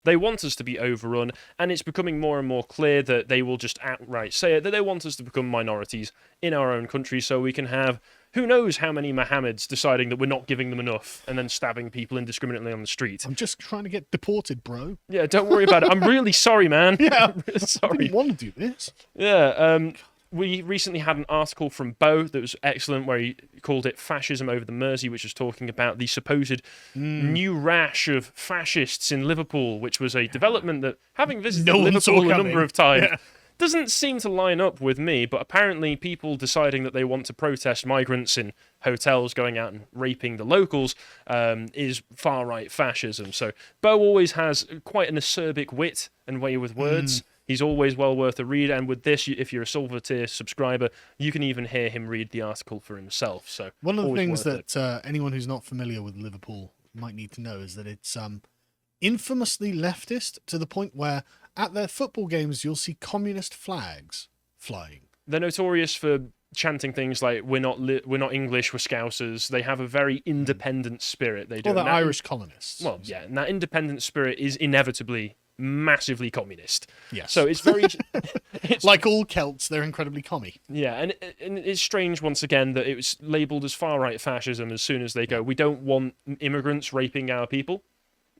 They want us to be overrun, and it's becoming more and more clear that they will just outright say it, that they want us to become minorities in our own country so we can have who knows how many Mohammeds deciding that we're not giving them enough and then stabbing people indiscriminately on the street. I'm just trying to get deported, bro. Yeah, don't worry about it. I'm really sorry, man. Yeah, I'm really I sorry. didn't want to do this. Yeah, we recently had an article from Bo that was excellent where he called it Fascism Over the Mersey, which was talking about the supposed new rash of fascists in Liverpool, which was a development that, having visited No one saw Liverpool a coming. number of times, Yeah. doesn't seem to line up with me, but apparently people deciding that they want to protest migrants in hotels going out and raping the locals is far-right fascism. So Bo always has quite an acerbic wit and way with words. He's always well worth a read, and with this, if you're a Silver Tier subscriber, you can even hear him read the article for himself. So One of the always things worth that anyone who's not familiar with Liverpool might need to know is that it's infamously leftist to the point where at their football games you'll see communist flags flying. They're notorious for chanting things like we're not English, we're Scousers. They have a very independent spirit. They do. Well, they're And that- Irish colonists. Well, yeah, and that independent spirit is inevitably massively communist. Yes. So it's very it's, like all Celts, they're incredibly commie. yeah, and it's strange once again that it was labelled as far-right fascism as soon as they go, we don't want immigrants raping our people.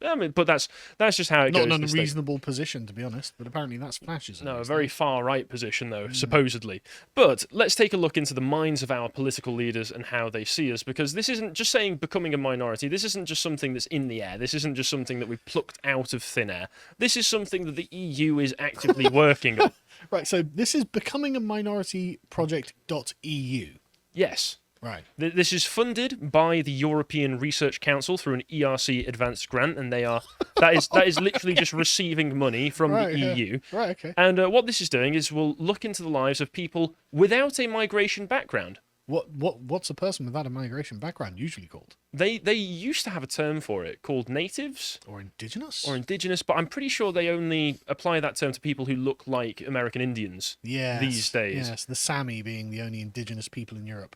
I mean, but that's just how it Not goes. an in the States. unreasonable position, to be honest, but apparently that's fascism. No, a these very days. far-right position, though, supposedly. But let's take a look into the minds of our political leaders and how they see us, because this isn't just saying becoming a minority. This isn't just something that's in the air. This isn't just something that we plucked out of thin air. This is something that the EU is actively working on. Right, so this is becoming a minority project.eu. Yes. Right. This is funded by the European Research Council through an ERC advanced grant, and that is literally just receiving money from Right, the yeah. EU. Right, okay. And what this is doing is we'll look into the lives of people without a migration background. What's a person without a migration background usually called? They used to have a term for it called natives Or indigenous? or indigenous, but I'm pretty sure they only apply that term to people who look like American Indians Yes, these days. Yes, the Sami being the only indigenous people in Europe.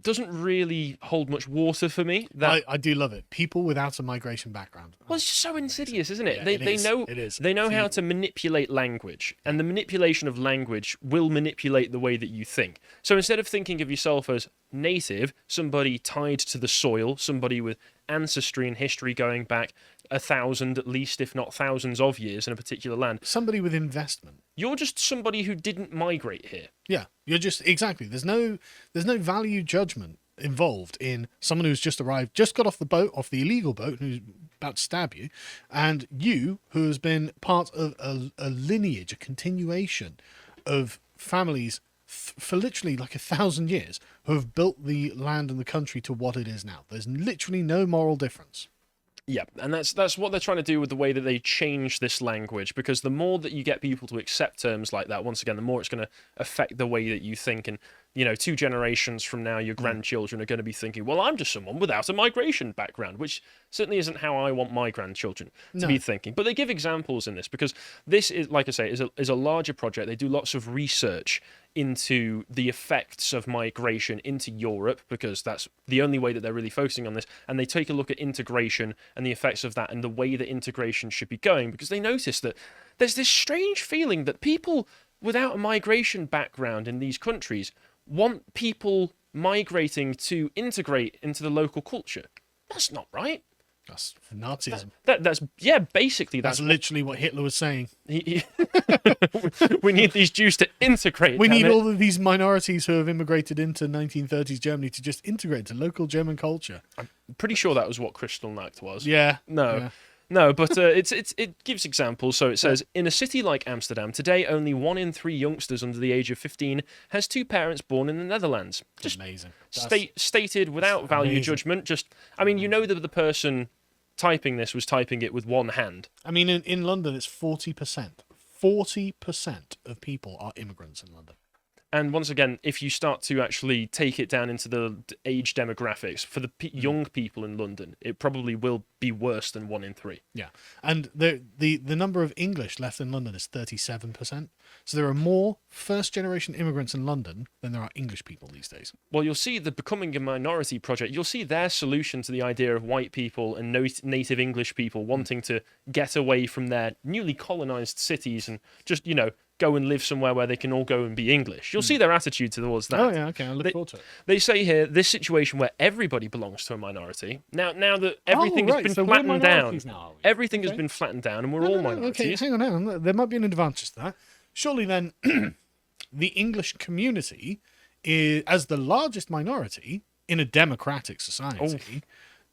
Doesn't really hold much water for me. That I do love it. People without a migration background. well, it's just so insidious, isn't it? Yeah, they it is. know It is. they know It's how evil. to manipulate language, and the manipulation of language will manipulate the way that you think. So instead of thinking of yourself as native, somebody tied to the soil, somebody with ancestry and history going back 1,000 at least, if not thousands of years in a particular land, Somebody with investment. you're just somebody who didn't migrate here. Yeah, you're just exactly. There's no value judgment involved in someone who's just arrived, just got off the boat, off the illegal boat, who's about to stab you, and you who has been part of a lineage, a continuation of families for literally like 1,000 years who have built the land and the country to what it is now. There's literally no moral difference. Yeah, and that's what they're trying to do with the way that they change this language, because the more that you get people to accept terms like that, once again, the more it's going to affect the way that you think. And, 2 generations from now, your grandchildren are going to be thinking, well, I'm just someone without a migration background, which certainly isn't how I want my grandchildren to be thinking. But they give examples in this, because this is, like I say, is a larger project. They do lots of research into the effects of migration into Europe, because that's the only way that they're really focusing on this. And they take a look at integration and the effects of that and the way that integration should be going, because they notice that there's this strange feeling that people without a migration background in these countries want people migrating to integrate into the local culture. That's not right. That's Nazism. Basically That's literally what Hitler was saying. We need these Jews to integrate. We damn need it. all of these minorities who have immigrated into 1930s Germany to just integrate to local German culture. I'm pretty sure that was what Kristallnacht was. Yeah. No. Yeah. No, but it gives examples. So it says, in a city like Amsterdam, today only 1 in 3 youngsters under the age of 15 has 2 parents born in the Netherlands. Just amazing. stated without value amazing. judgment. That the person typing this was typing it with one hand. I mean, in London, it's 40%. 40% of people are immigrants in London. And once again, if you start to actually take it down into the age demographics, for the young people in London, it probably will be worse than 1 in 3. Yeah, and the number of English left in London is 37%. So there are more first-generation immigrants in London than there are English people these days. Well, you'll see the Becoming a Minority project, you'll see their solution to the idea of white people and native English people wanting to get away from their newly colonized cities and just, go and live somewhere where they can all go and be English. You'll see their attitude towards that. Oh, yeah, okay, I look forward to it. They say here, this situation where everybody belongs to a minority, now that everything has been flattened down, everything has been flattened down and we're all minorities. Okay, hang on. There might be an advantage to that. Surely then, the English community, is, as the largest minority in a democratic society,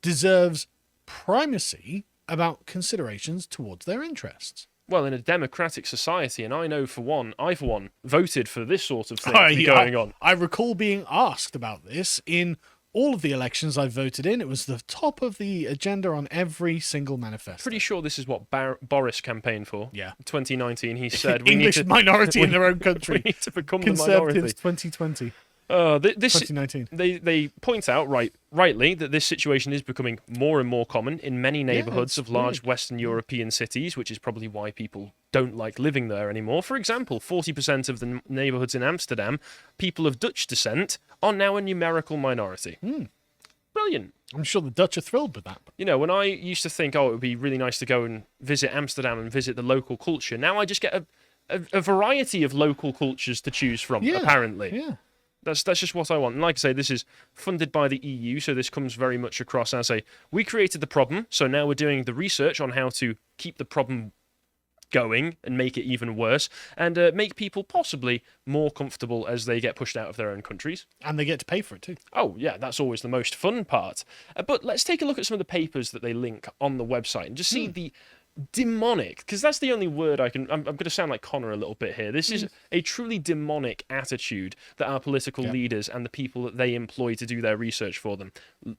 deserves primacy about considerations towards their interests. Well, in a democratic society, and I know I for one voted for this sort of thing to be going on. I recall being asked about this in all of the elections I voted in. It was the top of the agenda on every single manifesto. Pretty sure this is what Boris campaigned for. Yeah. 2019, he said English minority in their own country. We need to become the minority. Conservatives 2020. 2019. They point out rightly that this situation is becoming more and more common in many neighbourhoods of large Western European cities, which is probably why people don't like living there anymore. For example, 40% of the neighbourhoods in Amsterdam, people of Dutch descent, are now a numerical minority. Brilliant. I'm sure the Dutch are thrilled with that. When I used to think, it would be really nice to go and visit Amsterdam and visit the local culture, now I just get a variety of local cultures to choose from, apparently. Yeah. That's just what I want. And like I say, this is funded by the EU, so this comes very much across as we created the problem, so now we're doing the research on how to keep the problem going and make it even worse, and make people possibly more comfortable as they get pushed out of their own countries. And they get to pay for it too. Oh, yeah, that's always the most fun part. But let's take a look at some of the papers that they link on the website and just see the demonic, because that's the only word I'm going to sound like Connor a little bit here. This is a truly demonic attitude that our political leaders and the people that they employ to do their research for them,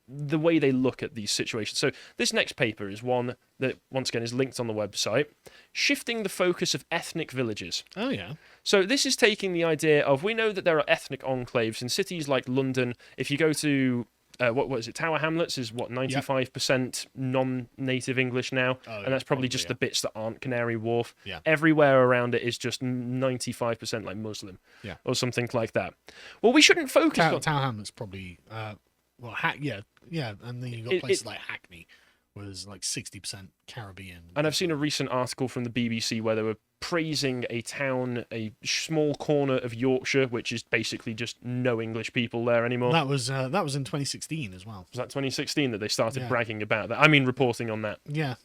the way they look at these situations. So this next paper is one that, once again, is linked on the website, Shifting the Focus of Ethnic Villages. Oh, yeah. So this is taking the idea of, we know that there are ethnic enclaves in cities like London. If you go to what is it? Tower Hamlets is 95% non-native English now, and that's probably just the bits that aren't Canary Wharf. Yeah. Everywhere around it is just 95% like Muslim, or something like that. Well, we shouldn't focus on Tower Hamlets probably. And then you got places like Hackney, where there's like 60% Caribbean. And I've seen a recent article from the BBC where they were praising a town, a small corner of Yorkshire, which is basically just no English people there anymore. That was in 2016 as well. Was that 2016 that they started bragging about that? I mean, reporting on that. Yeah.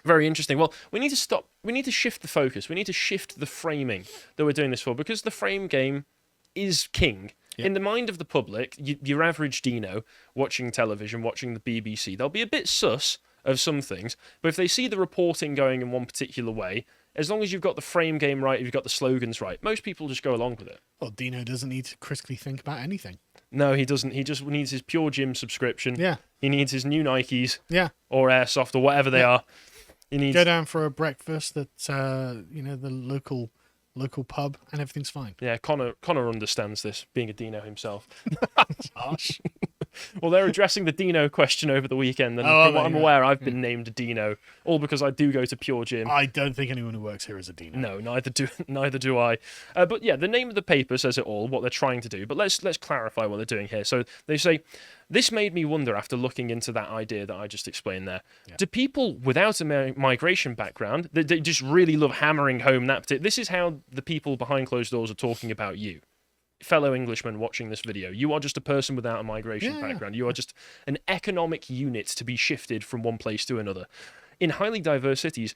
Very interesting. Well, we need to stop. We need to shift the focus. We need to shift the framing that we're doing this for, because the frame game is king. In the mind of the public, your average Dino watching television, watching the BBC, they'll be a bit sus of some things, but if they see the reporting going in one particular way, as long as you've got the frame game right, if you've got the slogans right, most people just go along with it. Well, Dino doesn't need to critically think about anything. No, he doesn't. He just needs his Pure Gym subscription. Yeah. He needs his new Nikes. Yeah. Or Airsoft or whatever they are. He needs... Go down for a breakfast at the local pub, and everything's fine. Yeah, Connor understands this, being a Dino himself. Harsh. Well, they're addressing the Dino question over the weekend, and from what I'm aware, I've been named a Dino, all because I do go to Pure Gym. I don't think anyone who works here is a Dino. No, neither do I. But yeah, the name of the paper says it all, what they're trying to do. But let's clarify what they're doing here. So they say, this made me wonder after looking into that idea that I just explained there. Yeah. Do people without a migration background, they just really love hammering home that this is how the people behind closed doors are talking about you. Fellow Englishmen watching this video, you are just a person without a migration background. You are just an economic unit to be shifted from one place to another. In highly diverse cities,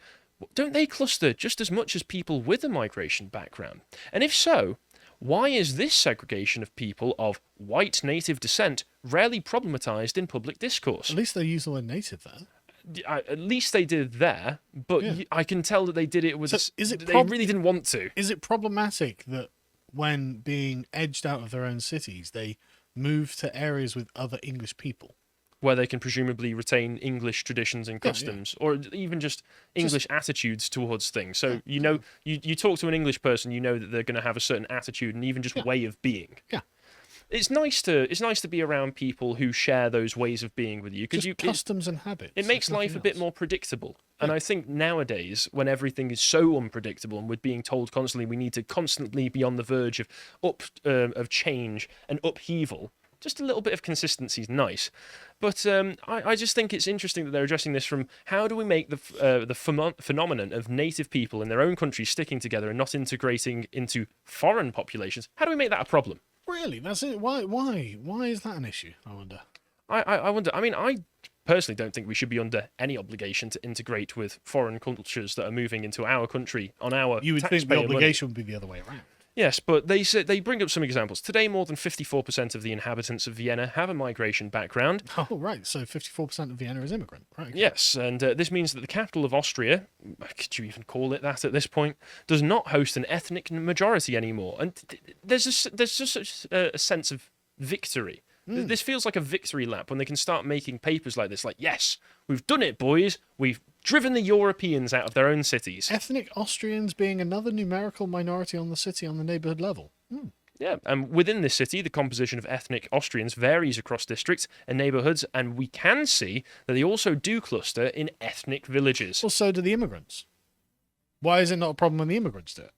don't they cluster just as much as people with a migration background? And if so, why is this segregation of people of white native descent rarely problematized in public discourse? At least they use the word native there. At least they did there, but I can tell that they did it with... So they really didn't want to. Is it problematic that when being edged out of their own cities, they move to areas with other English people? where they can presumably retain English traditions and customs, or even just English attitudes towards things. So you talk to an English person, you know that they're going to have a certain attitude and even just way of being. Yeah. It's nice to be around people who share those ways of being with you, because customs and habits. It makes life a bit more predictable. And I think nowadays, when everything is so unpredictable and we're being told constantly we need to constantly be on the verge of change and upheaval, just a little bit of consistency is nice. But I just think it's interesting that they're addressing this from how do we make the phenomenon of native people in their own country sticking together and not integrating into foreign populations, how do we make that a problem? Really? That's it? Why is that an issue, I wonder? I wonder. I mean, I personally don't think we should be under any obligation to integrate with foreign cultures that are moving into our country on our You would think the obligation would be the other way around. Yes, but they bring up some examples. Today, more than 54% of the inhabitants of Vienna have a migration background. Oh, right. So 54% of Vienna is immigrant. Right. Okay. Yes, and this means that the capital of Austria, could you even call it that at this point, does not host an ethnic majority anymore. And there's just a sense of victory. This feels like a victory lap when they can start making papers like this, like, yes, we've done it, boys. We've driven the Europeans out of their own cities. Ethnic Austrians being another numerical minority on the city on the neighbourhood level. Yeah, and within this city, the composition of ethnic Austrians varies across districts and neighbourhoods, and we can see that they also do cluster in ethnic villages. Well, so do the immigrants. Why is it not a problem when the immigrants do it?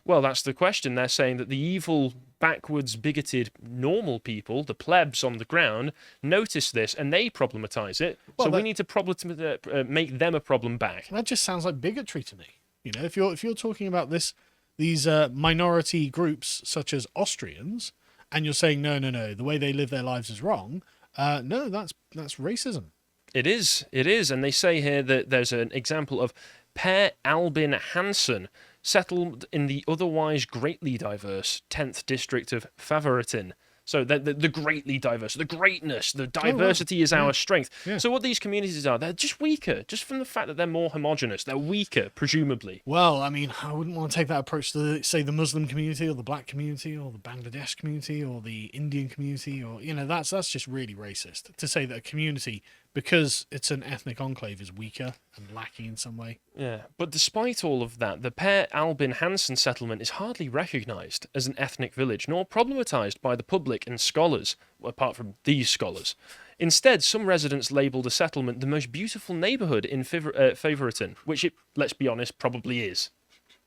Well, that's the question. They're saying that the evil, backwards, bigoted, normal people, the plebs on the ground, notice this and they problematize it. Well, so we need to make them a problem back. That just sounds like bigotry to me. You know, if you're talking about these minority groups such as Austrians, and you're saying no, the way they live their lives is wrong. No, that's racism. It is, and they say here that there's an example of Per Albin Hansen, settled in the otherwise greatly diverse 10th district of Favoritin. So the greatly diverse, the greatness, the diversity is our strength. Yeah. So what these communities are, they're just weaker, just from the fact that they're more homogenous. They're weaker, presumably. Well, I mean, I wouldn't want to take that approach to, say, the Muslim community or the black community or the Bangladesh community or the Indian community, or, you know, that's just really racist to say that a community, because it's an ethnic enclave, is weaker and lacking in some way. Yeah, but despite all of that, the Per Albin Hansen settlement is hardly recognised as an ethnic village, nor problematised by the public and scholars, apart from these scholars. Instead, some residents labelled the settlement the most beautiful neighbourhood in Favoritin, which it, let's be honest, probably is.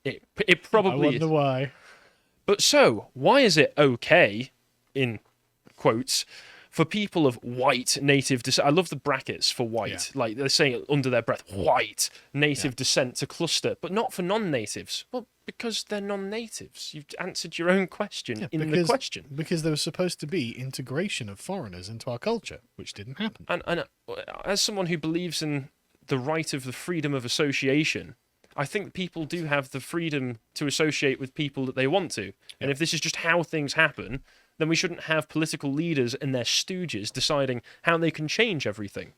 It probably is. I wonder why. But so, why is it okay, in quotes, for people of white native descent? I love the brackets for white. Yeah. Like they're saying it under their breath, white native descent to cluster, but not for non-natives. Well, because they're non-natives. You've answered your own question the question. Because there was supposed to be integration of foreigners into our culture, which didn't happen. And as someone who believes in the right of the freedom of association, I think people do have the freedom to associate with people that they want to. And if this is just how things happen, then we shouldn't have political leaders and their stooges deciding how they can change everything.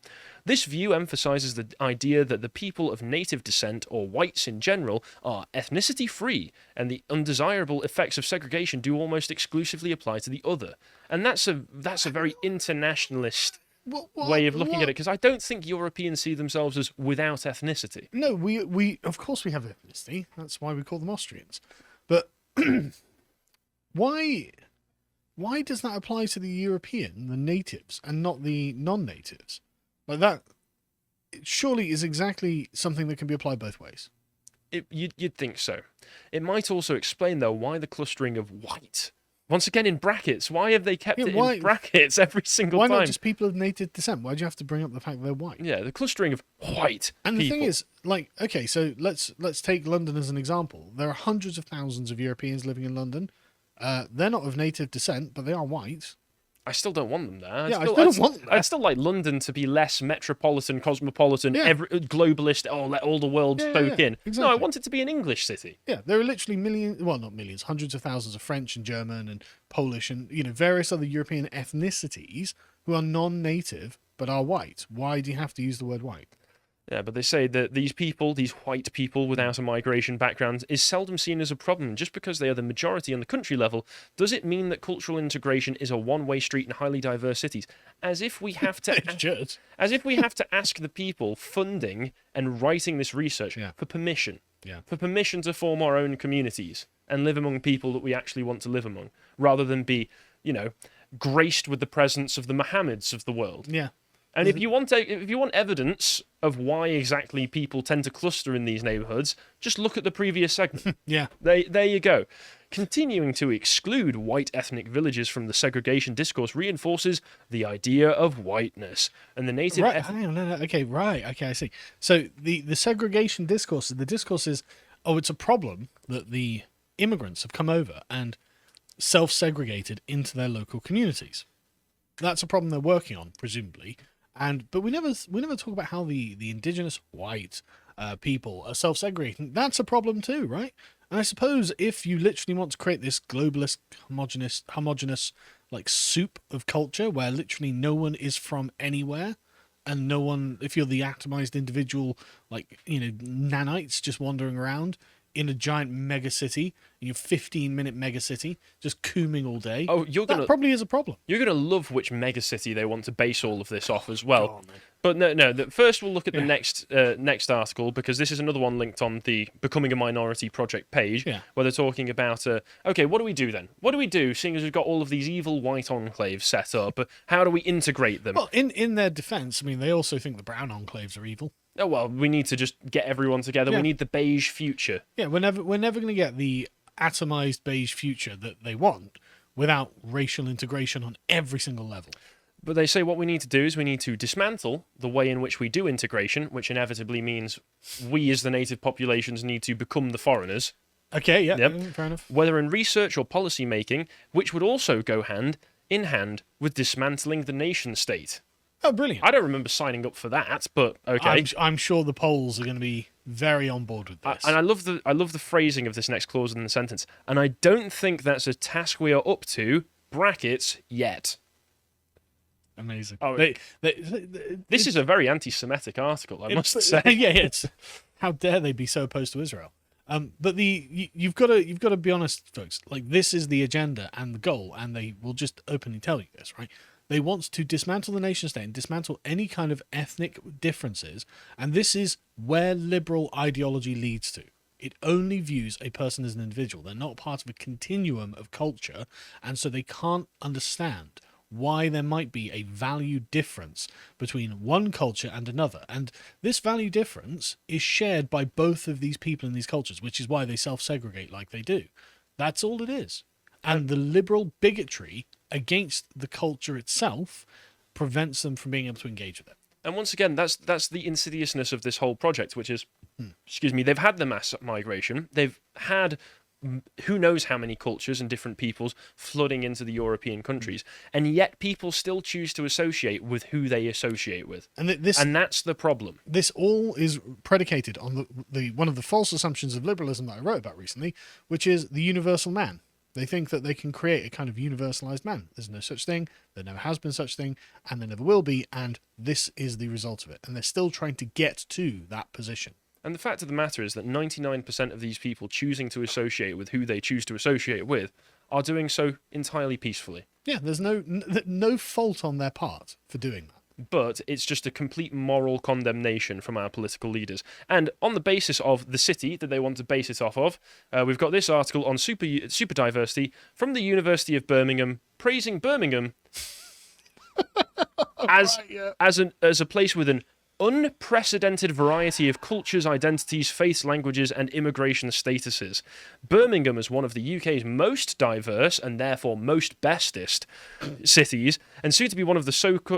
This view emphasizes the idea that the people of native descent, or whites in general, are ethnicity-free, and the undesirable effects of segregation do almost exclusively apply to the other. And that's a very internationalist way of looking at it, because I don't think Europeans see themselves as without ethnicity. No, we of course we have ethnicity. That's why we call them Austrians. But why does that apply to the European, the natives, and not the non-natives? Like that, it surely is exactly something that can be applied both ways. You'd think so. It might also explain, though, why the clustering of white. Once again, in brackets. Why have they kept it in brackets every single time? Why not just people of native descent? Why do you have to bring up the fact that they're white? Yeah, the clustering of white And people. The thing is, like, okay, so let's take London as an example. There are hundreds of thousands of Europeans living in London. They're not of native descent, but they are white. I still don't want them there. I still don't want them there. I'd still like London to be less metropolitan, cosmopolitan, globalist, let all the world soak in. Exactly. No, I want it to be an English city. Yeah, there are literally millions, well, not millions, hundreds of thousands of French and German and Polish and, you know, various other European ethnicities who are non-native but are white. Why do you have to use the word white? Yeah, but they say that these people, these white people without a migration background, is seldom seen as a problem. Just because they are the majority on the country level, does it mean that cultural integration is a one-way street in highly diverse cities? As if we have to, It should. as if we have to ask the people funding and writing this research Yeah. for permission, Yeah. for permission to form our own communities and live among people that we actually want to live among, rather than be, graced with the presence of the Mohammeds of the world. Yeah. And if you want evidence of why exactly people tend to cluster in these neighborhoods, just look at the previous segment. Yeah. There you go. Continuing to exclude white ethnic villages from the segregation discourse reinforces the idea of whiteness. And the native Right. Hang on, no. Okay, right. Okay, I see. So the segregation discourse, the discourse is, it's a problem that the immigrants have come over and self-segregated into their local communities. That's a problem they're working on, presumably. But we never talk about how the indigenous white people are self-segregating. That's a problem too, right? And I suppose if you literally want to create this globalist, homogenous like soup of culture where literally no one is from anywhere, and no one, if you're the atomized individual, like, nanites just wandering around in a giant mega city, your 15-minute mega city, just cooming all day. Oh, that probably is a problem. You're gonna love which megacity they want to base all of this off as well. God, man. But no. First, we'll look at the next article, because this is another one linked on the Becoming a Minority project page, where they're talking about, okay, what do we do then? What do we do, seeing as we've got all of these evil white enclaves set up? How do we integrate them? Well, in their defense, I mean, they also think the brown enclaves are evil. Oh, well, we need to just get everyone together. Yeah. We need the beige future. Yeah, we're never going to get the atomized beige future that they want without racial integration on every single level. But they say what we need to do is we need to dismantle the way in which we do integration, which inevitably means we as the native populations need to become the foreigners. Okay, yeah, Yep. fair enough. Whether in research or policy making, which would also go hand in hand with dismantling the nation state. Oh, brilliant. I don't remember signing up for that, but okay. I'm sure the Poles are going to be very on board with this. And I love the phrasing of this next clause in the sentence. And I don't think that's a task we are up to, brackets, yet. Amazing. Oh, this is a very anti-Semitic article, I must say. Yeah, it's how dare they be so opposed to Israel? But you've got to be honest, folks. Like, this is the agenda and the goal, and they will just openly tell you this, right? They want to dismantle the nation state and dismantle any kind of ethnic differences, and this is where liberal ideology leads to. It only views a person as an individual. They're not part of a continuum of culture, and so they can't understand why there might be a value difference between one culture and another. And this value difference is shared by both of these people in these cultures, which is why they self-segregate like they do. That's all it is. And the liberal bigotry against the culture itself prevents them from being able to engage with it. And once again, that's the insidiousness of this whole project, which is, they've had the mass migration, they've had who knows how many cultures and different peoples flooding into the European countries, and yet people still choose to associate with who they associate with. And that's the problem. This all is predicated on the one of the false assumptions of liberalism that I wrote about recently, which is the universal man. They think that they can create a kind of universalized man. There's no such thing. There never has been such thing, and there never will be, and this is the result of it. And they're still trying to get to that position. And the fact of the matter is that 99% of these people choosing to associate with who they choose to associate with are doing so entirely peacefully. Yeah, there's no fault on their part for doing that. But it's just a complete moral condemnation from our political leaders. And on the basis of the city that they want to base it off of, we've got this article on super diversity from the University of Birmingham, praising Birmingham as a place with an unprecedented variety of cultures, identities, faiths, languages, and immigration statuses. Birmingham is one of the UK's most diverse and therefore most bestest cities, and soon to be one of the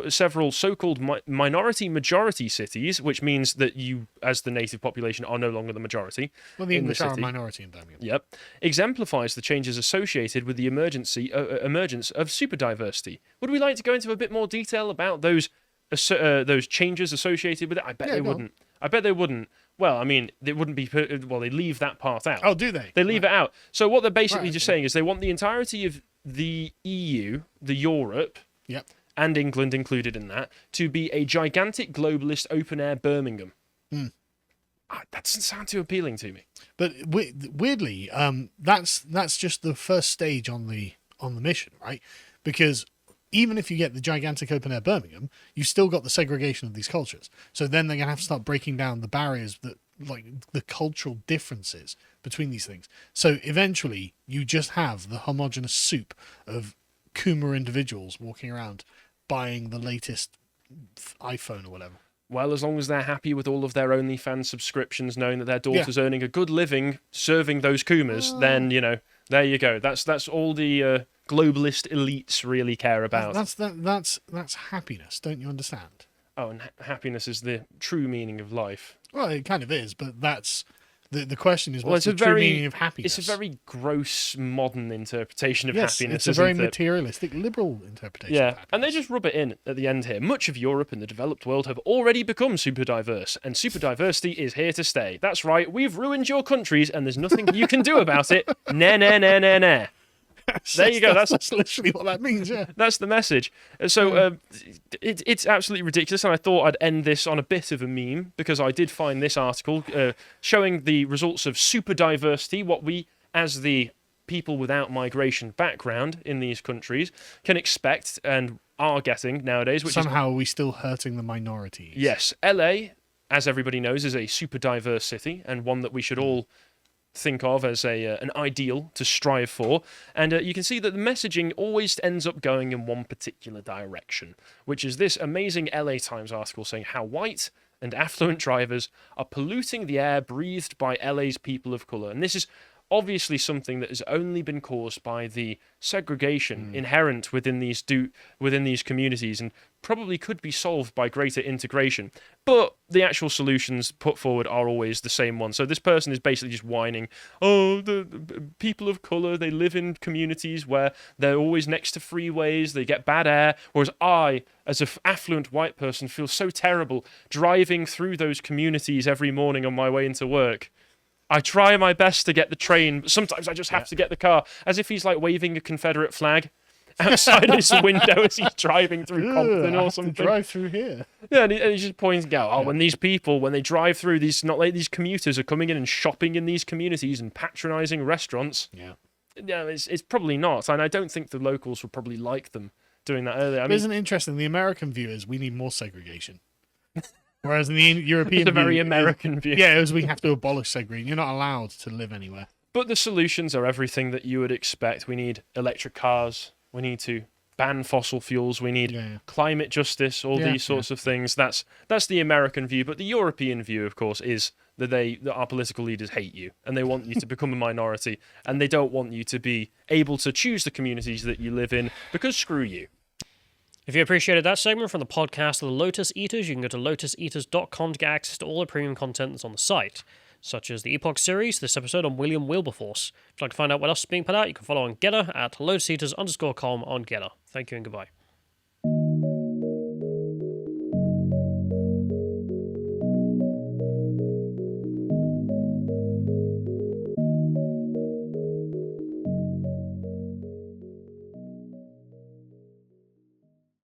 several so-called minority-majority cities, which means that you, as the native population, are no longer the majority. Well, the English are a minority in Birmingham. Yep. Exemplifies the changes associated with the emergence of superdiversity. Would we like to go into a bit more detail about those changes associated with it? I bet they wouldn't. I bet they wouldn't. Well, I mean, they wouldn't be. Well, they leave that part out. Oh, do they? They leave it out. So what they're basically just saying is they want the entirety of the EU, the Europe, yep, and England included in that, to be a gigantic globalist open-air Birmingham. That doesn't sound too appealing to me. But weirdly, that's just the first stage on the mission, right? Because even if you get the gigantic open air Birmingham, you've still got the segregation of these cultures. So then they're gonna have to start breaking down the barriers that, like, the cultural differences between these things. So eventually, you just have the homogenous soup of Coomer individuals walking around buying the latest iPhone or whatever. Well, as long as they're happy with all of their OnlyFans subscriptions, knowing that their daughter's earning a good living serving those Coomers, then, there you go. That's all the globalist elites really care about. That's happiness, don't you understand? Oh, and happiness is the true meaning of life. Well, it kind of is, but that's the question is, Well, what's the true meaning of happiness? It's a very gross modern interpretation of yes, happiness. It's a very isn't it? materialistic, liberal interpretation. Yeah, of happiness. and they just rub it in at the end here. Much of Europe and the developed world have already become super diverse, and super diversity is here to stay. That's right, we've ruined your countries, and there's nothing you can do about it. Nah, nah, nah, nah, nah. There you go. That's literally what that means. Yeah, that's the message. So it's absolutely ridiculous, and I thought I'd end this on a bit of a meme because I did find this article showing the results of super diversity, what we as the people without migration background in these countries can expect and are getting nowadays. Which somehow are we still hurting the minorities? Yes, LA, as everybody knows, is a super diverse city and one that we should all think of as an ideal to strive for, and you can see that the messaging always ends up going in one particular direction, which is this amazing LA Times article saying how white and affluent drivers are polluting the air breathed by LA's people of colour. And this is obviously something that has only been caused by the segregation inherent within these communities, and probably could be solved by greater integration. But the actual solutions put forward are always the same one. So this person is basically just whining, oh, the people of colour, they live in communities where they're always next to freeways, they get bad air, whereas I, as an affluent white person, feel so terrible driving through those communities every morning on my way into work. I try my best to get the train, but sometimes I just have to get the car, as if he's like waving a Confederate flag outside his window as he's driving through Compton or something. Drive through here. Yeah, and he's just pointing out, when these people, when they drive through these, not like these commuters are coming in and shopping in these communities and patronising restaurants. Yeah. Yeah, it's probably not, and I don't think the locals would probably like them doing that earlier. But isn't it interesting? The American view is we need more segregation. Whereas in the European it's a very American view. Yeah, we have to abolish segregation. You're not allowed to live anywhere. But the solutions are everything that you would expect. We need electric cars. We need to ban fossil fuels. We need climate justice, all these sorts of things. That's the American view. But the European view, of course, is that our political leaders hate you and they want you to become a minority, and they don't want you to be able to choose the communities that you live in, because screw you. If you appreciated that segment from the podcast of the Lotus Eaters, you can go to lotuseaters.com to get access to all the premium content that's on the site, such as the Epoch series, this episode on William Wilberforce. If you'd like to find out what else is being put out, you can follow on Getter at lotuseaters_com on Getter. Thank you and goodbye.